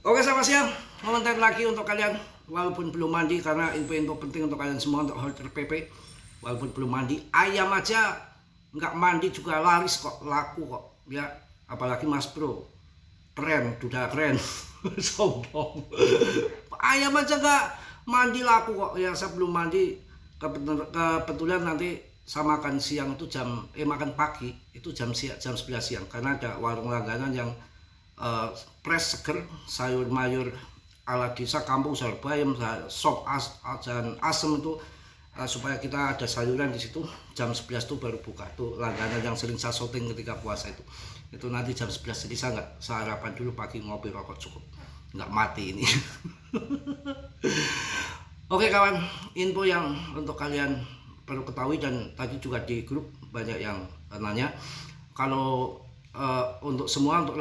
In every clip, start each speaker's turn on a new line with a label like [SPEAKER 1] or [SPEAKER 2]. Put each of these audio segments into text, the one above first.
[SPEAKER 1] Oke, selamat siang. Komentar lagi untuk kalian walaupun belum mandi, karena info-info penting untuk kalian semua untuk holder PP. Walaupun belum mandi, ayam aja nggak mandi juga laris kok, laku kok ya. Apalagi Mas Bro, keren, udah keren. Sombong. Ayam aja nggak mandi laku kok ya. Saya belum mandi. Kebetulan nanti saya makan siang itu makan pagi itu jam 11 siang, karena ada warung langganan yang fresh seger, sayur mayur ala desa kampung Surabaya, sop dan asem itu, supaya kita ada sayuran di situ. Jam 11 itu baru buka, itu langganan yang sering saya syuting ketika puasa itu nanti jam 11. Jadi saya nggak sarapan dulu pagi, ngopi rokok cukup, nggak mati ini. Oke kawan, info yang untuk kalian perlu ketahui, dan tadi juga di grup banyak yang nanya kalau untuk semua untuk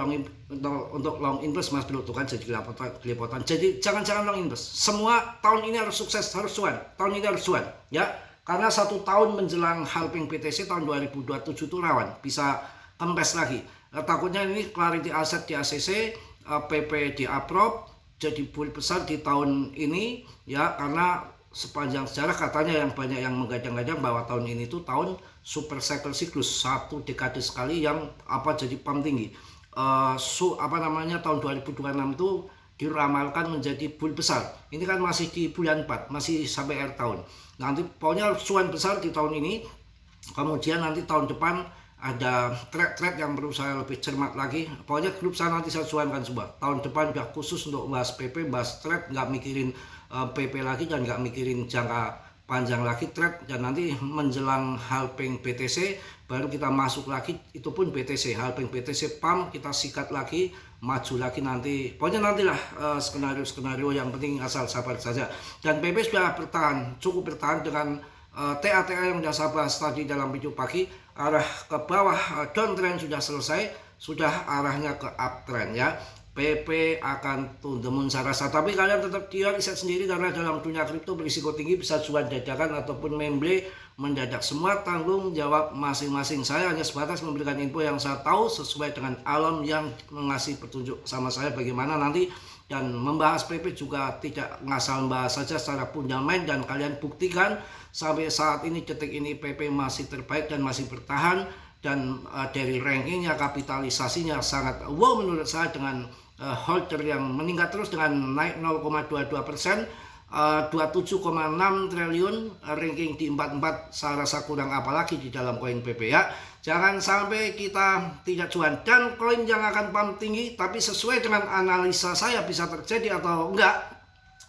[SPEAKER 1] long invest Mas Bro, itu kan jadi kelepotan. Jadi jangan long invest. Semua tahun ini harus sukses, harus cuan. Tahun ini harus cuan ya. Karena 1 tahun menjelang halving BTC tahun 2027 itu rawan bisa kempes lagi. Takutnya ini clarity asset di ACC, PP di approve, jadi bull besar di tahun ini ya, karena sepanjang sejarah katanya yang banyak yang menggadang-gadang bahwa tahun ini tuh tahun super cycle siklus, 1 dekade sekali yang jadi pump tinggi. Tahun 2026 itu diramalkan menjadi bull besar. Ini kan masih di bulan 4, masih sampai akhir tahun. Nanti pokoknya cuan besar di tahun ini. Kemudian nanti tahun depan ada trade yang perlu saya lebih cermat lagi. Pokoknya grup saya nanti saya cuankan semua. Tahun depan udah khusus untuk bahas PP, bahas trade, nggak mikirin PP lagi dan nggak mikirin jangka panjang lagi trade. Dan nanti menjelang halving BTC baru kita masuk lagi, itu pun BTC halving BTC pump kita sikat lagi, maju lagi nanti. Pokoknya nantilah skenario yang penting asal sabar saja. Dan PP sudah bertahan, cukup bertahan dengan TA yang sudah saya bahas tadi dalam video pagi. Arah ke bawah downtrend sudah selesai, sudah arahnya ke uptrend ya. PP akan tunduk saya rasa, tapi kalian tetap riset sendiri, karena dalam dunia kripto berisiko tinggi, bisa cuan dadakan ataupun memble mendadak. Semua tanggung jawab masing-masing. Saya hanya sebatas memberikan info yang saya tahu sesuai dengan alam yang mengasih petunjuk sama saya bagaimana nanti. Dan membahas PP juga tidak ngasal membahas saja secara fundamental, dan kalian buktikan sampai saat ini, detik ini PP masih terbaik dan masih bertahan. Dan dari rankingnya, kapitalisasinya sangat wow menurut saya, dengan holder yang meningkat terus dengan naik 0,22%, 27,6 triliun, ranking di 44. Saya rasa kurang apalagi di dalam koin PP ya. Jangan sampai kita tidak cuan. Dan koin yang akan pump tinggi tapi sesuai dengan analisa saya, bisa terjadi atau enggak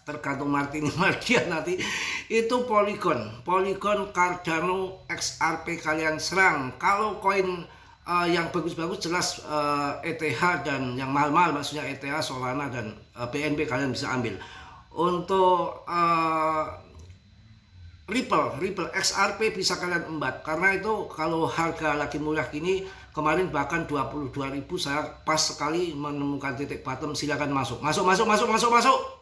[SPEAKER 1] tergantung Martin Mardian nanti, itu Polygon Cardano XRP kalian serang. Kalau koin yang bagus-bagus jelas ETH, dan yang mahal-mahal maksudnya ETH, Solana dan BNB kalian bisa ambil. Untuk Ripple XRP bisa kalian embat, karena itu kalau harga lagi murah gini, kemarin bahkan 22.000 saya pas sekali menemukan titik bottom. Silakan masuk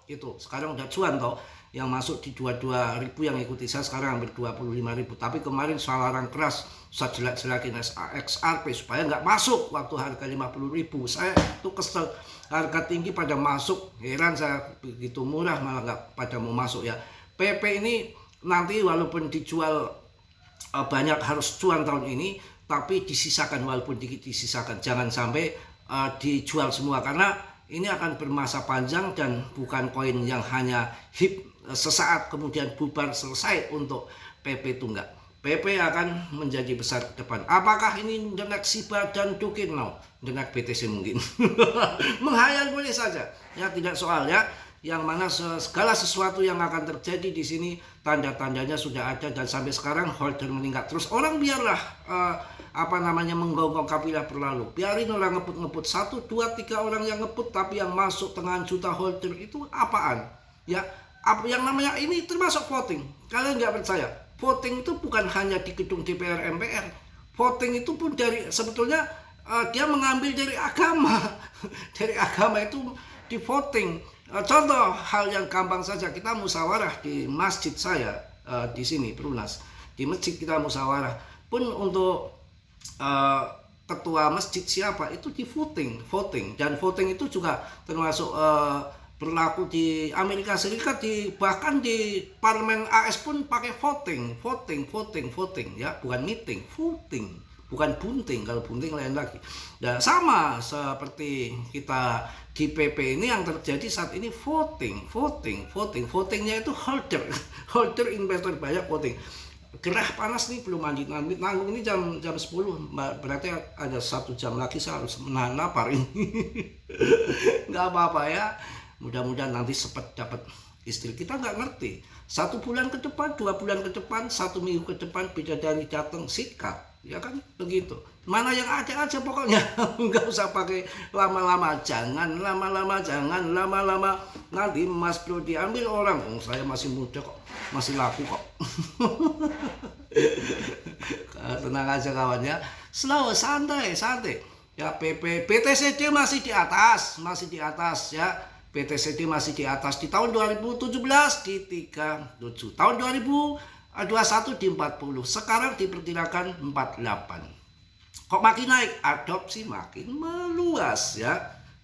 [SPEAKER 1] itu. Sekarang udah cuan toh, yang masuk di 22.000 yang ikuti saya sekarang hampir 25.000. Tapi kemarin saya larang keras, saya jelek-jelekin XRP supaya nggak masuk waktu harga 50.000. Saya tuh kesel, harga tinggi pada masuk, heran saya, begitu murah malah nggak pada mau masuk ya. PP ini nanti walaupun dijual banyak harus cuan tahun ini, tapi disisakan, walaupun dikit disisakan, jangan sampai dijual semua, karena ini akan bermasa panjang dan bukan koin yang hanya hip sesaat kemudian bubar selesai. Untuk PP itu enggak. PP akan menjadi besar ke depan. Apakah ini the next Shiba dan Dogecoin? No, the next BTC mungkin. Menghayal boleh saja ya, tidak soal ya. Yang mana segala sesuatu yang akan terjadi di sini tanda-tandanya sudah ada, dan sampai sekarang holder meningkat terus. Orang biarlah menggonggong kafilah berlalu, biarin orang ngebut 1, 2, 3 orang yang ngebut, tapi yang masuk tengah juta holder itu apaan ya. Yang namanya ini termasuk voting. Kalian nggak percaya, voting itu bukan hanya di gedung DPR MPR. Voting itu pun dari, sebetulnya dia mengambil dari agama. Dari agama itu di voting. Contoh hal yang gampang saja, kita musyawarah di masjid saya di sini Perumnas. Di masjid kita musyawarah pun untuk ketua masjid siapa itu di voting, dan voting itu juga termasuk berlaku di Amerika Serikat, bahkan di parlemen AS pun pakai voting ya, bukan meeting, voting, bukan bunting. Kalau bunting lain lagi. Dan sama seperti kita di PP ini yang terjadi saat ini, votingnya itu holder investor banyak voting. Gerah panas nih, belum mandi nanggung ini jam 10, berarti ada 1 jam lagi saya harus menahan lapar ini. Nggak apa-apa ya, mudah-mudahan nanti sempat dapat istri. Kita nggak ngerti 1 bulan ke depan, 2 bulan ke depan, 1 minggu ke depan bidadari datang sikat, ya kan begitu. Mana yang ada aja pokoknya. Nggak usah pakai lama-lama, jangan lama-lama, nanti Mas Bro diambil orang. Saya masih muda kok, masih laku kok. Tenang aja kawan ya, slow, santai ya. PTCD masih di atas ya. PTCD masih di atas di tahun 2017 di 37, tahun 2021 di 40, sekarang diperkirakan 48. Kok makin naik? Adopsi makin meluas ya.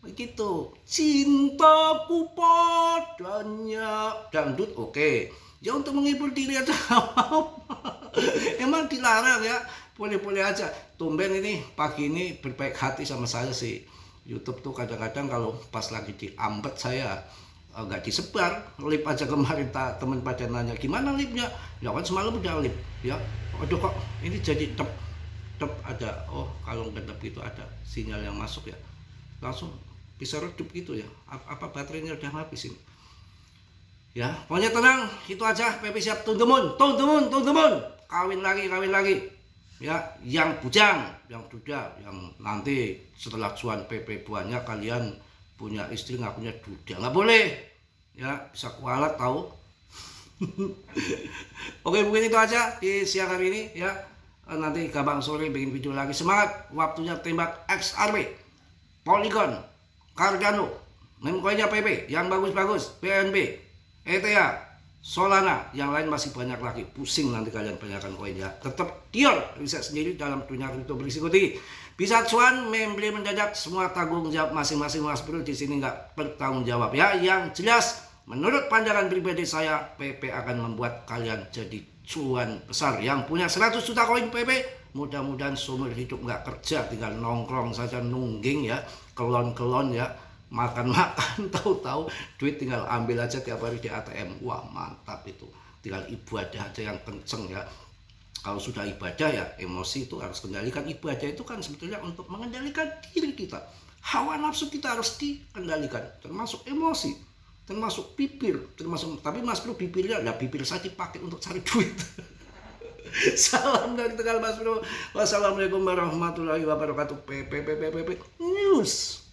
[SPEAKER 1] Begitu. Cintaku padanya dangdut oke. Ya untuk menghibur diri aja. Emang dilarang ya. Boleh-boleh aja. Tumben ini pagi ini berbaik hati sama saya sih. YouTube tuh kadang-kadang kalau pas lagi diambet saya nggak disebar lip aja. Kemarin temen pada nanya gimana lipnya, ya kan semalam udah lip ya. Aduh kok ini jadi tep ada, oh kalau ngedep gitu ada sinyal yang masuk ya, langsung bisa redup gitu ya. Apa baterainya udah habis ini ya. Pokoknya tenang, itu aja. PP siap tunggumun, kawin lagi ya, yang bujang, yang duda, yang nanti setelah cuan PP banyak kalian punya istri nggak punya duda, nggak boleh ya, bisa kualat tahu. Oke, mungkin itu aja di siang hari ini ya. Nanti gampang sore bikin video lagi. Semangat, waktunya tembak XRP, Polygon, Cardano, meme coinnya PP yang bagus-bagus, BNB, ETA, Solana, yang lain masih banyak lagi. Pusing nanti kalian banyakkan koin ya. Tetap dior, riset sendiri dalam dunia kripto berisiko tinggi. Bisa cuan, membeli mendadak, semua tanggung jawab masing-masing Mas Bro. Di sini nggak bertanggung jawab ya. Yang jelas, menurut pandangan pribadi saya, PP akan membuat kalian jadi cuan besar. Yang punya 100 juta koin PP, mudah-mudahan seumur hidup nggak kerja, tinggal nongkrong saja, nungging ya, kelon ya, makan-makan, tahu-tahu duit tinggal ambil aja tiap hari di ATM. Wah mantap itu, tinggal ibadah aja yang kenceng ya. Kalau sudah ibadah ya emosi itu harus kendalikan. Ibadah itu kan sebetulnya untuk mengendalikan diri kita, hawa nafsu kita harus dikendalikan, termasuk emosi, termasuk bibir, tapi Mas Bro bibirnya ya bibir saya dipakai untuk cari duit. Salam dari Tegal Mas Bro. Wassalamualaikum warahmatullahi wabarakatuh. PP News.